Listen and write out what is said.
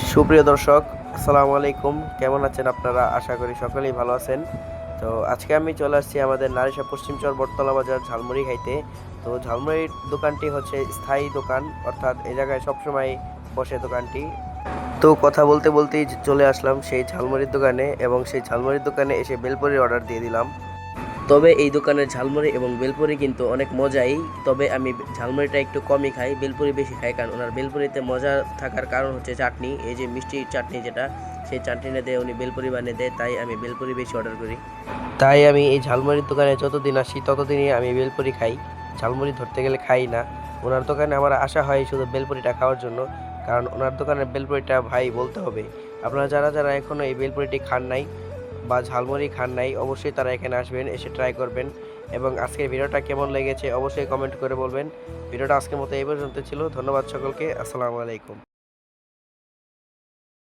সুপ্রিয় দর্শক, আসসালামু আলাইকুম। কেমন আছেন আপনারা? আশা করি সকলেই ভালো আছেন। তো আজকে আমি চলে আসছি আমাদের নারিশা পশ্চিমচর বটতলা বাজার ঝালমুড়ি খাইতে। তো ঝালমুড়ির দোকানটি হচ্ছে স্থায়ী দোকান, অর্থাৎ এই জায়গায় সবসময় বসে দোকানটি। তো কথা বলতে বলতেই চলে আসলাম সেই ঝালমুড়ির দোকানে, এবং সেই ঝালমুড়ির দোকানে এসে বেলপুরির অর্ডার দিয়ে দিলাম। তবে এই দোকানের ঝালমুড়ি এবং বেলপুরি কিন্তু অনেক মজাই। তবে আমি ঝালমুড়িটা একটু কমই খাই, বেলপুরি বেশি খাই, কারণ ওনার বেলপুরিতে মজা থাকার কারণ হচ্ছে চাটনি, এই যে মিষ্টির চাটনি যেটা, সেই চাটনি দিয়ে উনি বেলপুরি বানিয়ে দেয়, তাই আমি বেলপুরি বেশি অর্ডার করি। তাই আমি এই ঝালমুড়ির দোকানে যতদিন আসি ততদিনই আমি বেলপুরি খাই, ঝালমুড়ি ধরতে গেলে খাই না। ওনার দোকানে আমার আসা হয় শুধু বেলপুরিটা খাওয়ার জন্য, কারণ ওনার দোকানের বেলপুরিটা ভাই বলতে হবে। আপনারা যারা যারা এখনও এই বেলপুরিটি খান নাই বা ঝালমুড়ি খান নাই, অবশ্যই তারা এখানে আসবেন, এসে ট্রাই করবেন। এবং আজকের ভিডিওটা কেমন লেগেছে অবশ্যই কমেন্ট করে বলবেন। ভিডিওটা আজকের মতো এই পর্যন্ত ছিল। ধন্যবাদ সকলকে। আসসালামু আলাইকুম।